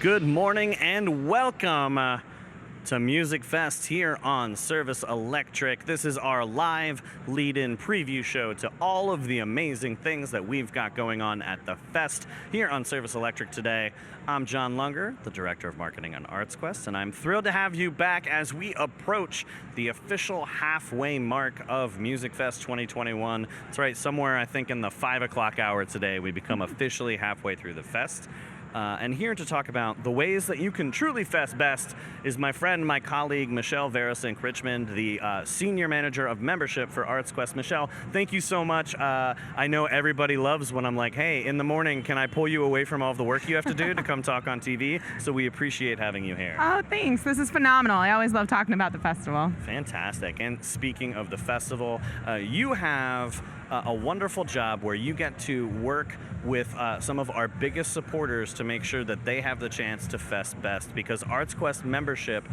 Good morning and welcome to Musikfest here on Service Electric. This is our live lead-in preview show to all of the amazing things that we've got going on at the fest here on Service Electric today. I'm Jon Lunger, the Director of Marketing on ArtsQuest, and I'm thrilled to have you back as we approach the official halfway mark of Musikfest 2021. That's right, somewhere I think in the 5 o'clock hour today, we become officially halfway through the fest. And here to talk about the ways that you can truly fest best is my friend, my colleague, Michelle Verasink Richmond, the Senior Manager of Membership for ArtsQuest. Michelle, thank you so much. I know everybody loves when I'm like, hey, in the morning, can I pull you away from all the work you have to do to come talk on TV? So we appreciate having you here. Oh, thanks. This is phenomenal. I always love talking about the festival. Fantastic. And speaking of the festival, you have a wonderful job where you get to work with some of our biggest supporters to make sure that they have the chance to fest best, because ArtsQuest membership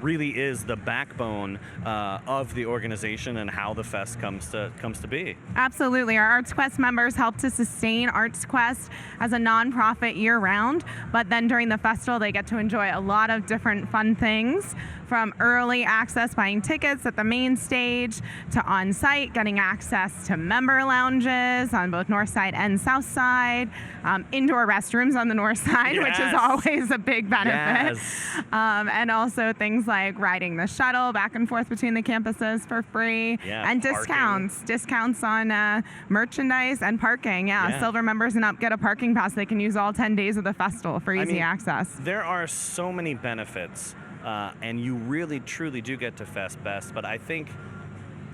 really is the backbone of the organization and how the fest comes to be. Absolutely. Our ArtsQuest members help to sustain ArtsQuest as a nonprofit year-round, but then during the festival they get to enjoy a lot of different fun things, from early access buying tickets at the main stage to on-site getting access to member lounges on both north side and south side, indoor restrooms on the north side, which is always a big benefit, and also things like riding the shuttle back and forth between the campuses for free, and discounts on merchandise and parking. Silver members and up get a parking pass they can use all 10 days of the festival for easy access. There are so many benefits, and you really truly do get to fest best, but I think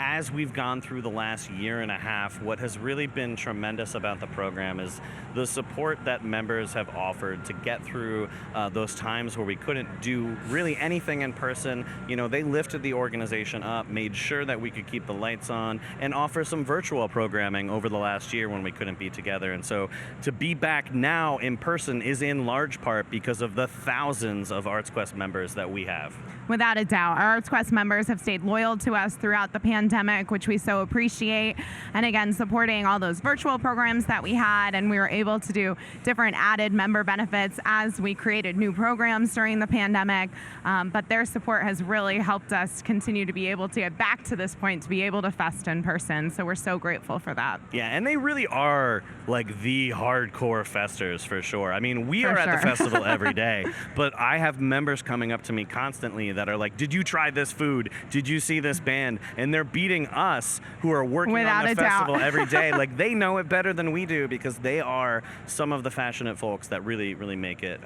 as we've gone through the last year and a half, what has really been tremendous about the program is the support that members have offered to get through those times where we couldn't do really anything in person. You know, they lifted the organization up, made sure that we could keep the lights on, and offer some virtual programming over the last year when we couldn't be together. And so to be back now in person is in large part because of the thousands of ArtsQuest members that we have. Without a doubt. Our ArtsQuest members have stayed loyal to us throughout the pandemic, which we so appreciate. And again, supporting all those virtual programs that we had, and we were able to do different added member benefits as we created new programs during the pandemic. But their support has really helped us continue to be able to get back to this point, to be able to fest in person. So we're so grateful for that. Yeah, and they really are like the hardcore festers for sure. I mean, we are at the festival every day, but I have members coming up to me constantly that are like, did you try this food? Did you see this band? And they're beating us who are working on the festival every day. Like, they know it better than we do because they are some of the passionate folks that really, really make it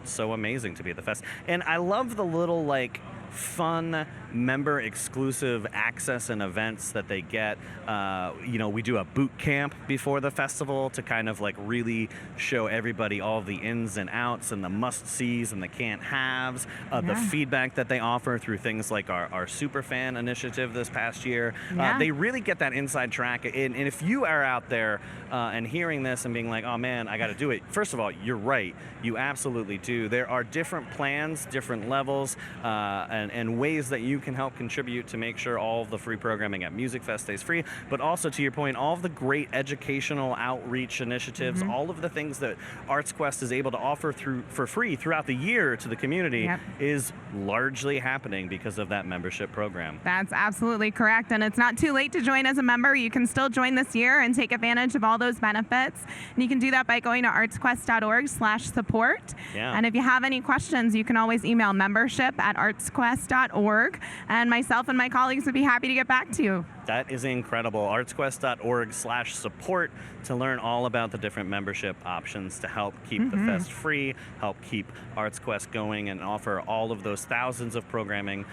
so amazing to be at the fest. And I love the little, like, fun member exclusive access and events that they get. You know, we do a boot camp before the festival to kind of like really show everybody all the ins and outs and the must-sees and the can't-haves, the feedback that they offer through things like our Superfan initiative this past year. They really get that inside track. And if you are out there and hearing this and being like, oh man, I got to do it, first of all, you're right. You absolutely do. There are different plans, different levels, and ways that you can help contribute to make sure all of the free programming at Musikfest stays free, but also, to your point, all of the great educational outreach initiatives, all of the things that ArtsQuest is able to offer for free throughout the year to the community is largely happening because of that membership program. That's absolutely correct, and it's not too late to join as a member. You can still join this year and take advantage of all those benefits, and you can do that by going to artsquest.org/support. And if you have any questions, you can always email membership@artsquest.org, and myself and my colleagues would be happy to get back to you. That is incredible. artsquest.org/support to learn all about the different membership options to help keep the fest free, help keep ArtsQuest going, and offer all of those thousands of programming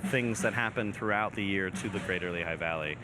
things that happen throughout the year to the Greater Lehigh Valley.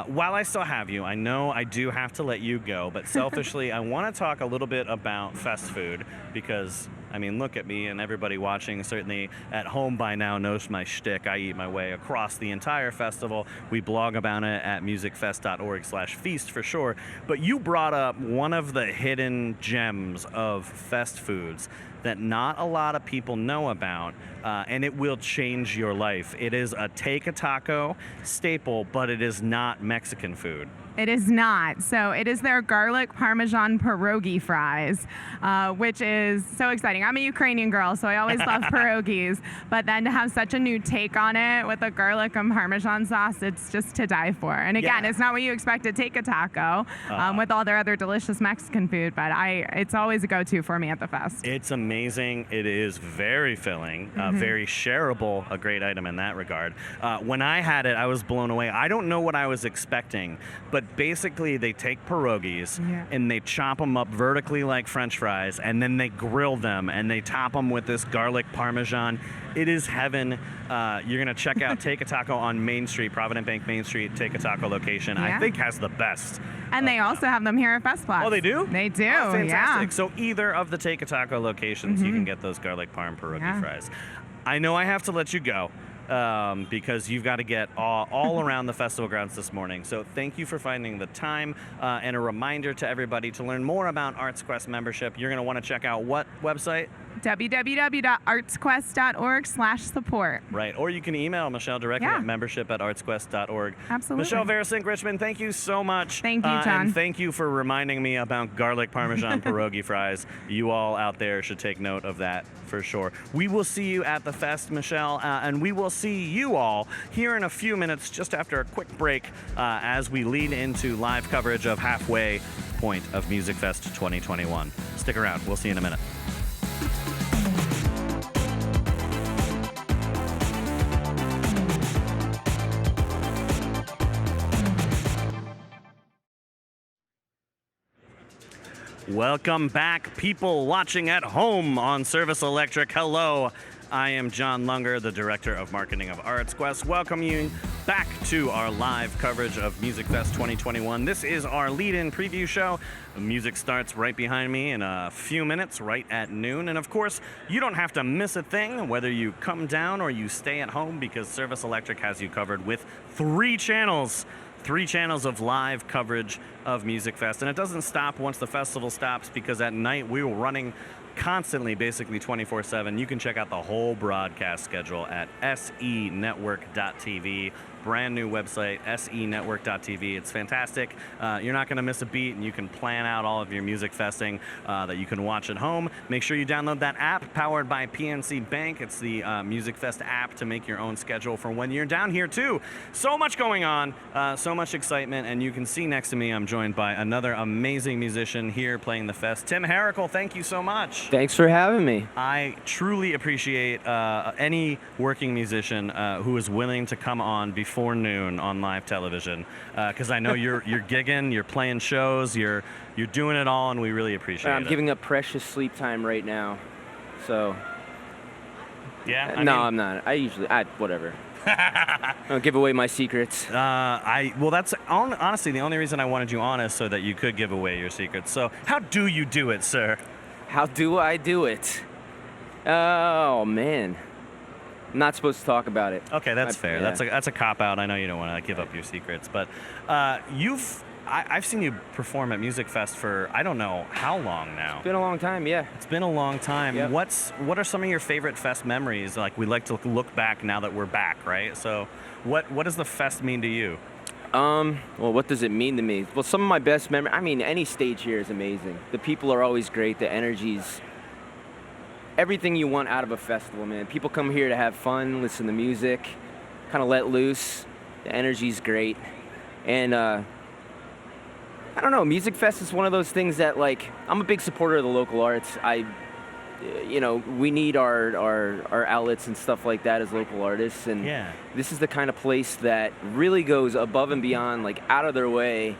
While I still have you, I know I do have to let you go, but selfishly, I want to talk a little bit about fest food because, I mean, look at me, and everybody watching certainly at home by now knows my shtick. I eat my way across the entire festival. We blog about it at musikfest.org/feast for sure. But you brought up one of the hidden gems of fest foods that not a lot of people know about, and it will change your life. It is a take a taco staple, but it is not Mexican food. It is not. So it is their garlic Parmesan pierogi fries, which is so exciting. I'm a Ukrainian girl, so I always love pierogies. But then to have such a new take on it with the garlic and Parmesan sauce, it's just to die for. And again, it's not what you expect to take a taco with all their other delicious Mexican food, but it's always a go-to for me at the fest. It's amazing. It is very filling, very shareable, a great item in that regard. When I had it, I was blown away. I don't know what I was expecting, but basically they take pierogies and they chop them up vertically like French fries, and then they grill them and they top them with this garlic Parmesan. It is heaven. You're going to check out Take a Taco on Main Street, Provident Bank Main Street, Take a Taco location. I think has the best. And they also have them here at Festplatz. Oh, they do? They do, oh, fantastic. So either of the Take a Taco locations, you can get those garlic parm pierogi fries. I know I have to let you go. Because you've got to get all around the festival grounds this morning. So thank you for finding the time, and a reminder to everybody to learn more about ArtsQuest membership. You're going to want to check out what website? www.artsquest.org/support. Right, or you can email Michelle directly at membership@artsquest.org. Absolutely. Michelle Verasink Richmond, thank you so much. Thank you, John. And thank you for reminding me about garlic Parmesan pierogi fries. You all out there should take note of that for sure. We will see you at the fest, Michelle, and we will see you all here in a few minutes, just after a quick break, as we lead into live coverage of Halfway Point of Musikfest 2021. Stick around. We'll see you in a minute. Welcome back, people watching at home on Service Electric. Hello, I am Jon Lunger, the Director of Marketing of ArtsQuest. Welcome you back to our live coverage of Musikfest 2021. This is our lead-in preview show. The music starts right behind me in a few minutes, right at noon. And of course, you don't have to miss a thing, whether you come down or you stay at home, because Service Electric has you covered with 3 channels. 3 channels of live coverage of Musikfest. And it doesn't stop once the festival stops, because at night we were running constantly, basically 24/7. You can check out the whole broadcast schedule at senetwork.tv. Brand new website, senetwork.tv. It's fantastic. You're not going to miss a beat, and you can plan out all of your music festing that you can watch at home. Make sure you download that app powered by PNC Bank. It's the Musikfest app to make your own schedule for when you're down here too. So much going on, so much excitement, and you can see next to me I'm joined by another amazing musician here playing the fest. Tim Herrickle, thank you so much. Thanks for having me. I truly appreciate any working musician who is willing to come on before noon on live television, because I know you're gigging, you're playing shows, you're doing it all, and we really appreciate it. I'm giving up precious sleep time right now, so. Yeah. I'm not. Whatever. I don't give away my secrets. That's honestly the only reason I wanted you on is so that you could give away your secrets. So how do you do it, sir? How do I do it? Oh man. I'm not supposed to talk about it. Okay, that's fair. Yeah. That's a cop-out. I know you don't want to give up your secrets, but I've seen you perform at Musikfest for I don't know how long now. It's been a long time, yeah. It's been a long time. Yep. What are some of your favorite fest memories? Like, we like to look back now that we're back, right? So what does the fest mean to you? Well, what does it mean to me? Well, some of my best memories, any stage here is amazing. The people are always great. The energy's everything you want out of a festival, man. People come here to have fun, listen to music, kind of let loose. The energy's great. And I don't know, Musikfest is one of those things that, like, I'm a big supporter of the local arts. We need our outlets and stuff like that as local artists, and this is the kind of place that really goes above and beyond, like out of their way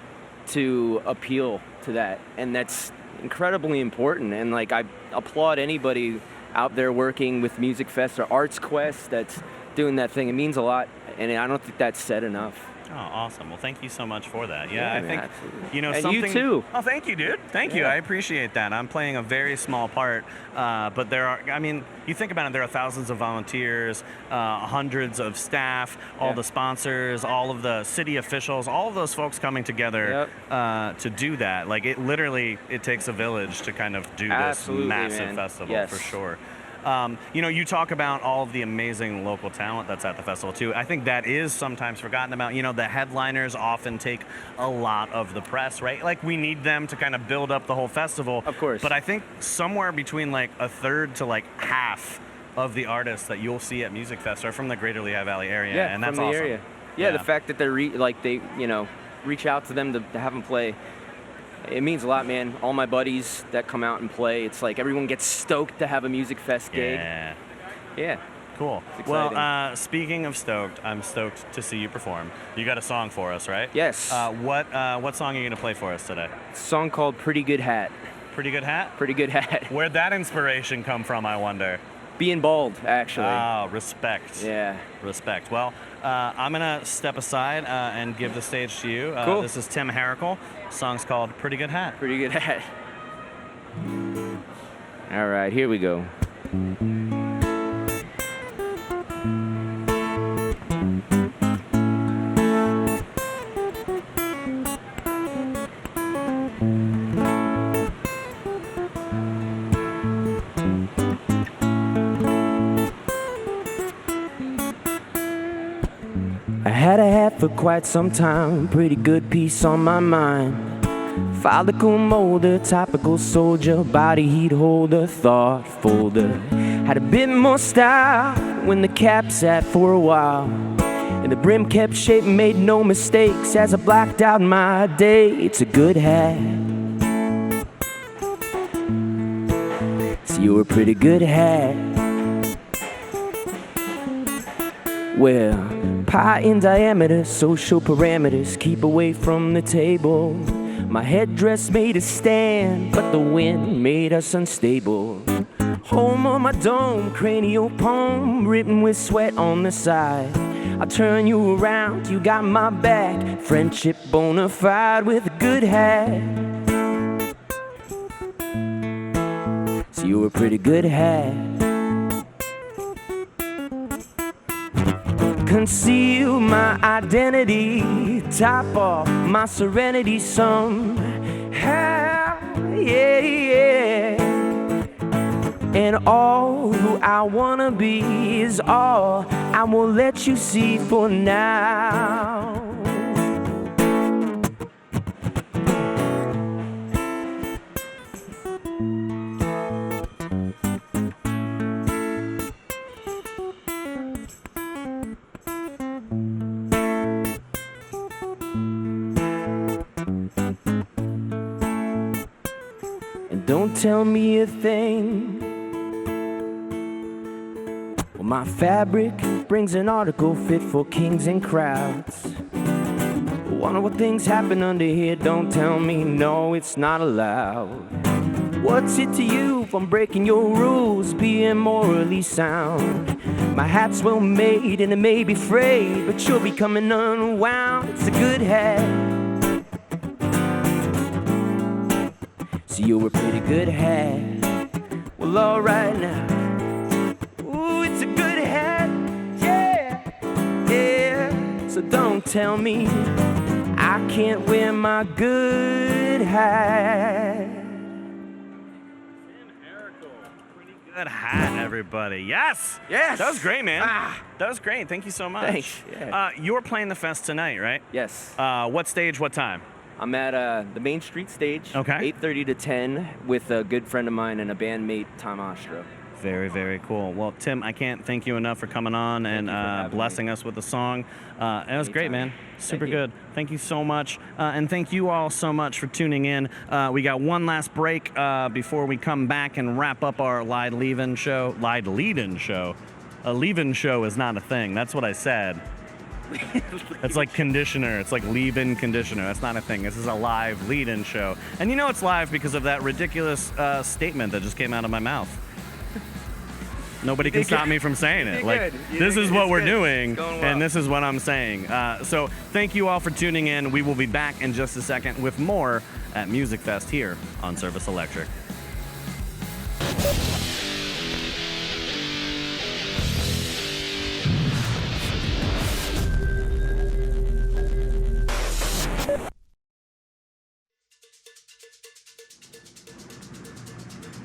to appeal to that, and that's incredibly important. And like, I applaud anybody out there working with Musikfest or ArtsQuest that's doing that thing. It means a lot, and I don't think that's said enough. Oh, awesome. Well, thank you so much for that. Yeah, I man, think, absolutely. you know, And something. you too. Oh, thank you, dude. Thank you. Yeah. I appreciate that. I'm playing a very small part, but there are, I mean, you think about it, there are thousands of volunteers, hundreds of staff, all Yeah. the sponsors, all of the city officials, all of those folks coming together to do that. Like, it takes a village to kind of do Absolutely, this massive man. festival, Yes. for sure. You know, you talk about all of the amazing local talent that's at the festival too. I think that is sometimes forgotten about. You know, the headliners often take a lot of the press, right? Like, we need them to kind of build up the whole festival. Of course. But I think somewhere between like a third to like half of the artists that you'll see at Musikfest are from the Greater Lehigh Valley area, Yeah, and that's from the awesome. area. Yeah, the fact that they reach out to them to have them play. It means a lot, man. All my buddies that come out and play, it's like everyone gets stoked to have a Musikfest gig. Yeah. Yeah. Cool. It's Well, exciting. speaking of stoked, I'm stoked to see you perform. You got a song for us, right? Yes. What song are you gonna play for us today? Song called Pretty Good Hat. Pretty Good Hat? Pretty Good Hat. Where'd that inspiration come from, I wonder? Being bald, actually. Oh, respect. Yeah. Respect. Well, I'm going to step aside and give the stage to you. Cool. This is Tim Herrickle. Song's called Pretty Good Hat. Pretty Good Hat. All right, here we go. I had a hat for quite some time, pretty good piece on my mind. Follicle molder, topical soldier, body heat holder, thought folder. Had a bit more style when the cap sat for a while. And the brim kept shape, made no mistakes as I blacked out my day. It's a good hat. So you're a pretty good hat. Well, pie in diameter, social parameters, keep away from the table. My headdress made a stand, but the wind made us unstable. Home of my dome, cranial poem, written with sweat on the side. I'll turn you around, you got my back. Friendship bona fide with a good hat. So you're a pretty good hat. Conceal my identity, top off my serenity somehow, yeah, yeah. And all who I wanna be is all I will let you see for now. Don't tell me a thing. Well, my fabric brings an article fit for kings and crowds. Wonder what things happen under here. Don't tell me no, it's not allowed. What's it to you if I'm breaking your rules, being morally sound? My hat's well made and it may be frayed, but you're becoming unwound. It's a good hat. So you're a pretty good hat. Well, alright now. Ooh, it's a good hat. Yeah, yeah. So don't tell me I can't wear my good hat. Good hat, everybody. Yes! Yes! That was great, man. That was great. Thank you so much. Thanks. Yeah. You're playing the fest tonight, right? Yes. What stage, what time? I'm at the Main Street stage, Okay. 8:30 to 10, with a good friend of mine and a bandmate, Tom Ostro. Very, very cool. Well, Tim, I can't thank you enough for coming on and you for having blessing us with the song. It was great, man. Super you. good. Thank you so much. And thank you all so much for tuning in. We got one last break before we come back and wrap up our Lied Leavin' show. Lied Lead-In show. A leave-in show is not a thing. That's what I said. It's like conditioner. It's like leave-in conditioner. That's not a thing. This is a live lead-in show. And you know it's live because of that ridiculous statement that just came out of my mouth. Nobody can stop me from saying it. Like, this is what we're doing, and this is what I'm saying. So thank you all for tuning in. We will be back in just a second with more at Musikfest here on Service Electric.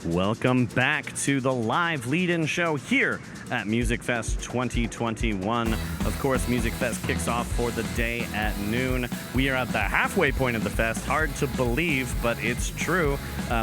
Welcome back to the live lead-in show here at Musikfest 2021. Of course, Musikfest kicks off for the day at noon. We are at the halfway point of the fest. Hard to believe, but it's true.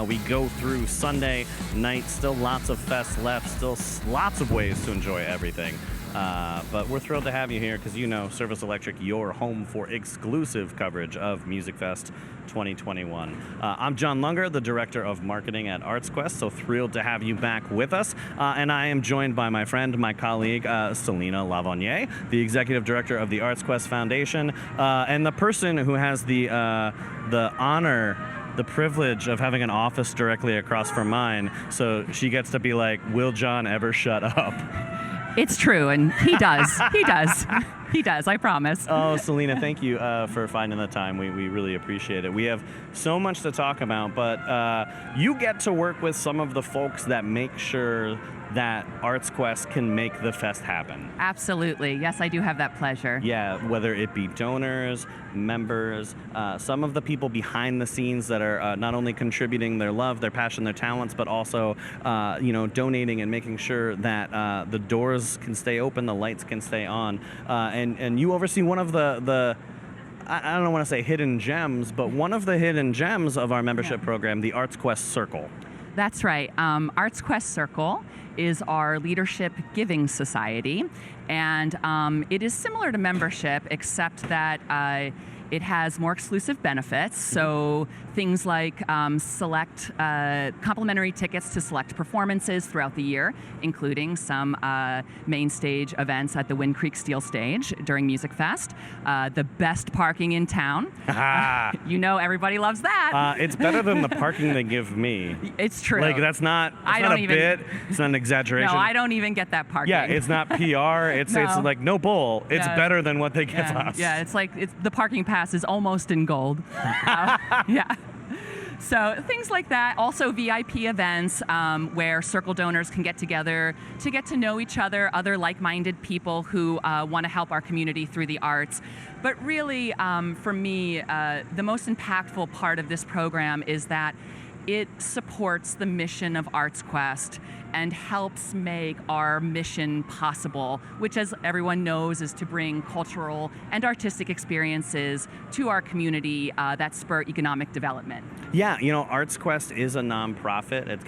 We go through Sunday night. Still lots of fest left. Still lots of ways to enjoy everything. But we're thrilled to have you here because you know Service Electric, your home for exclusive coverage of Musikfest 2021. I'm Jon Lunger, the Director of Marketing at ArtsQuest, so thrilled to have you back with us. And I am joined by my friend, my colleague, Selena Lavonier, the Executive Director of the ArtsQuest Foundation, and the person who has the honor, the privilege of having an office directly across from mine, so she gets to be like, will Jon ever shut up? It's true, and he does. He does. He does, I promise. Oh, Selena, thank you for finding the time. We really appreciate it. We have so much to talk about, but you get to work with some of the folks that make sure that ArtsQuest can make the fest happen. Absolutely. Yes, I do have that pleasure. Yeah, whether it be donors, members, some of the people behind the scenes that are not only contributing their love, their passion, their talents, but also donating and making sure that the doors can stay open, the lights can stay on. And you oversee one of the I don't want to say hidden gems, but one of the hidden gems of our membership program, the ArtsQuest Circle. That's right. ArtsQuest Circle is our leadership giving society, and it is similar to membership, except that it has more exclusive benefits. So things like select complimentary tickets to select performances throughout the year, including some main stage events at the Wind Creek Steel Stage during Musikfest. The best parking in town. You know, everybody loves that. It's better than the parking they give me. It's true. Like, that's not a bit. It's not an exaggeration. No, I don't even get that parking. Yeah, it's not PR. It's like no bull. It's better than what they give us. Yeah, it's like the parking pass is almost in gold. Yeah. So things like that. Also VIP events where Circle donors can get together to get to know each other, other like-minded people who want to help our community through the arts. But really, for me, the most impactful part of this program is that it supports the mission of ArtsQuest and helps make our mission possible, which, as everyone knows, is to bring cultural and artistic experiences to our community that spur economic development. Yeah, you know, ArtsQuest is a nonprofit. It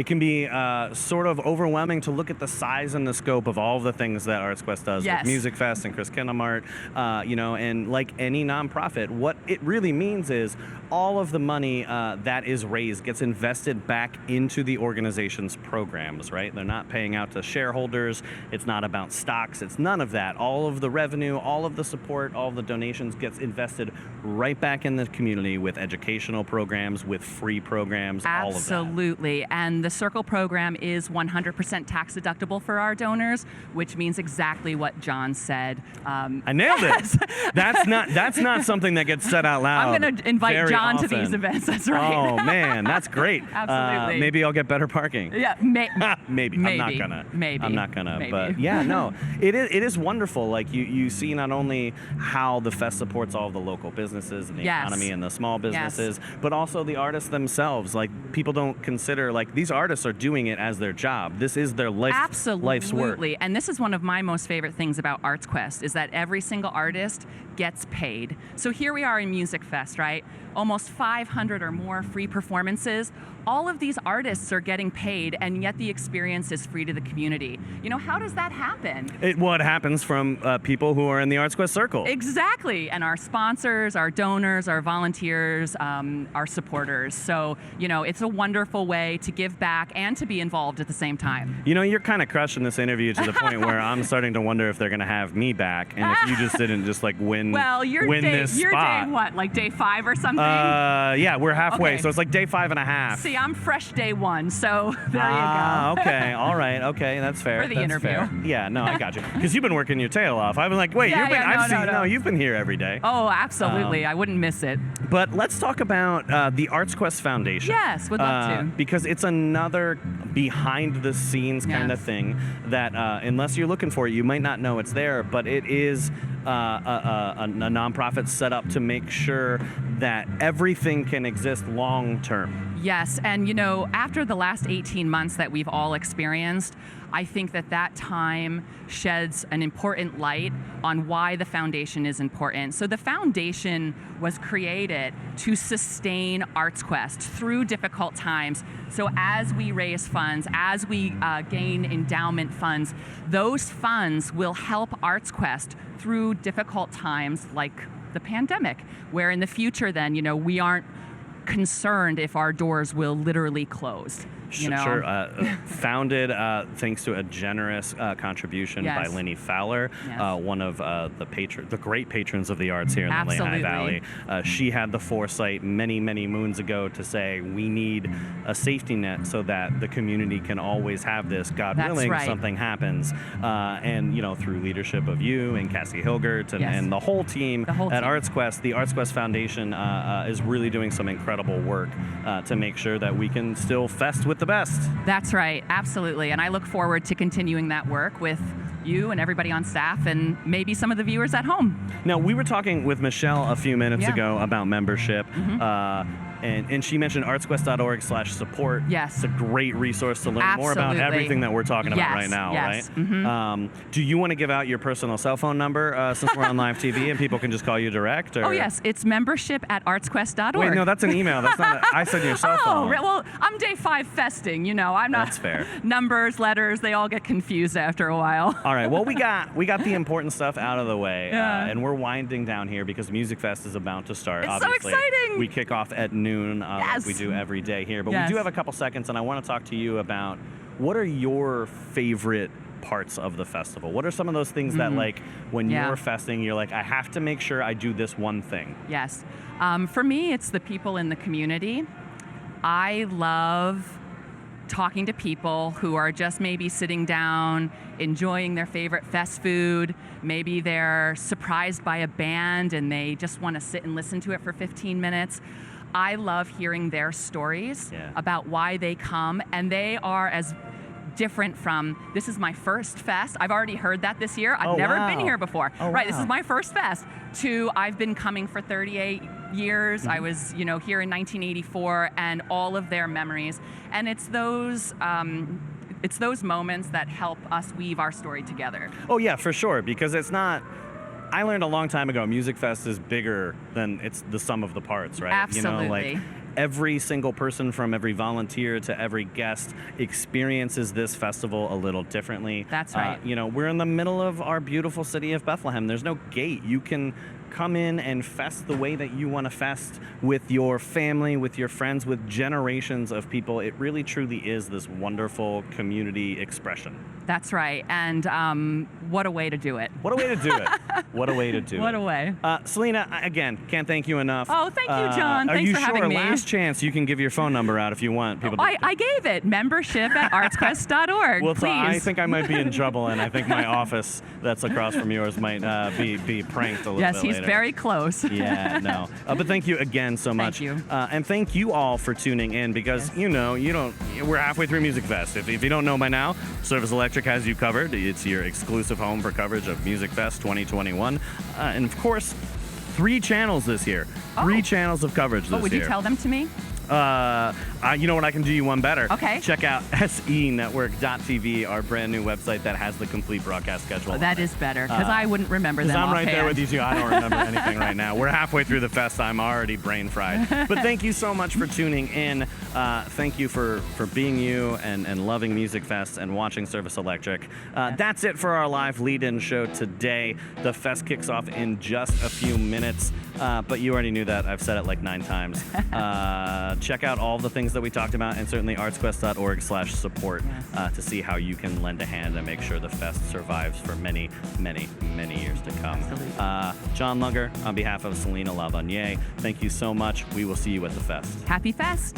can be sort of overwhelming to look at the size and the scope of all of the things that ArtsQuest does with Musikfest and Chris Kinnemart, and like any nonprofit, what it really means is all of the money that is raised gets invested back into the organization's programs, right? They're not paying out to shareholders. It's not about stocks. It's none of that. All of the revenue, all of the support, all of the donations gets invested right back in the community with educational programs, with free programs, all of that. Absolutely. And the Circle program is 100% tax deductible for our donors, which means exactly what Jon said. I nailed it. That's not something that gets said out loud. I'm going to invite Jon to these events. That's right. Oh man, that's great. Absolutely. Maybe I'll get better parking. Yeah, maybe. I'm not gonna. Maybe. I'm not gonna. Maybe. But yeah, no. It is wonderful. Like you see not only how the fest supports all of the local businesses and the economy and the small businesses, but also the artists themselves. Like, people don't consider, like, these artists are doing it as their job. This is their life's work. Absolutely. And this is one of my most favorite things about ArtsQuest is that every single artist gets paid. So here we are in Musikfest, right? Almost 500 or more free performances. All of these artists are getting paid, and yet the experience is free to the community. You know, how does that happen? It happens from people who are in the ArtsQuest Circle. Exactly. And our sponsors, our donors, our volunteers, our supporters. So, you know, it's a wonderful way to give back and to be involved at the same time. You know, you're kind of crushing this interview to the point where I'm starting to wonder if they're going to have me back, and if you just didn't just like win well, this you're spot. day what, like day 5 or something? Yeah, we're halfway, okay. so it's like day 5.5. See, I'm fresh day 1, so there you go. Okay, all right, okay, that's fair. For the that's interview. fair. Yeah, no, I got you. Because you've been working your tail off. I've been like, wait, you've been here every day. Oh, absolutely. I wouldn't miss it. But let's talk about the Arts Quest Foundation. Yes, would love to. Because it's another behind-the-scenes kind of Yes. thing that, unless you're looking for it, you might not know it's there. But it is a nonprofit set up to make sure that everything can exist long-term. Yes, and after the last 18 months that we've all experienced, I think that time sheds an important light on why the foundation is important. So the foundation was created to sustain Arts Quest through difficult times. So as we raise funds, as we gain endowment funds, those funds will help Arts Quest through difficult times like the pandemic, where in the future then, we aren't concerned if our doors will literally close. Sure. Founded thanks to a generous contribution by Yes. Lenny Fowler, Yes. one of the great patrons of the arts here in the Lehigh Absolutely. Valley. She had the foresight many, many moons ago to say we need a safety net so that the community can always have this. God That's willing, right. something happens, and through leadership of you and Cassie Hilgert and, Yes. and the whole team The whole at team. Arts Quest, the Arts Quest Foundation is really doing some incredible work to make sure that we can still fest with the best. That's right, absolutely. And I look forward to continuing that work with you and everybody on staff and maybe some of the viewers at home. Now, we were talking with Michelle a few minutes Yeah. ago about membership. And she mentioned artsquest.org/support. Yes. It's a great resource to learn more about Absolutely. everything that we're talking about Yes, right now, yes. right? Do you want to give out your personal cell phone number since we're on live TV and people can just call you direct? Or? Oh, yes, it's membership@artsquest.org. Wait, no, that's an email. That's not. I said your cell phone. Well, I'm day 5 festing, I'm not. That's fair. Numbers, letters, they all get confused after a while. All right. Well, we got the important stuff out of the way, Yeah. and we're winding down here because Musikfest is about to start. It's so Obviously, exciting. we kick off at noon, like Yes. we do every day here. But Yes. we do have a couple seconds, and I want to talk to you about what are your favorite parts of the festival? What are some of those things that, like, when Yeah. you're festing, you're like, I have to make sure I do this one thing? Yes. For me, it's the people in the community. I love talking to people who are just maybe sitting down, enjoying their favorite fest food. Maybe they're surprised by a band and they just want to sit and listen to it for 15 minutes. I love hearing their stories about why they come, and they are as different from, this is my first fest. I've already heard that this year. I've never been here before. This is my first fest. To, I've been coming for 38 years. I was, here in 1984, and all of their memories. And it's those moments that help us weave our story together. Oh yeah, for sure. Because it's not. I learned a long time ago, Musikfest is bigger than it's the sum of the parts, right? Absolutely. Every single person, from every volunteer to every guest, experiences this festival a little differently. That's right. We're in the middle of our beautiful city of Bethlehem. There's no gate. You can come in and fest the way that you want to fest with your family, with your friends, with generations of people. It really, truly is this wonderful community expression. That's right. And what a way to do it. What a way to do it. What a way to do it. What a way. Selena, again, can't thank you enough. Oh, thank you, John. Thanks for having me. Are you sure? Last chance, you can give your phone number out if you want people to... I gave it. Membership@artsquest.org. Well, so Please. I think I might be in trouble, and I think my office that's across from yours might be pranked a little bit Yes, he's later. very close. Yeah, no. But thank you again so much. Thank you. And thank you all for tuning in because, we're halfway through Musikfest. If you don't know by now, Service Electric has you covered. It's your exclusive home for coverage of Musikfest 2021. And of course, 3 channels this year. 3 channels of coverage this year. Would you tell them to me? You know what? I can do you one better. Okay. Check out senetwork.tv, our brand new website that has the complete broadcast schedule. That is better, because I wouldn't remember them I'm right offhand. there with you too. I don't remember anything right now. We're halfway through the fest. I'm already brain fried. But thank you so much for tuning in. Thank you for being you and loving Musikfest and watching Service Electric. That's it for our live lead-in show today. The fest kicks off in just a few minutes. but you already knew that. I've said it like 9 times. Check out all the things that we talked about, and certainly artsquest.org/support to see how you can lend a hand and make sure the fest survives for many, many, many years to come. Absolutely. Jon Lunger, on behalf of Selena Lavanier, thank you so much. We will see you at the fest. Happy Fest.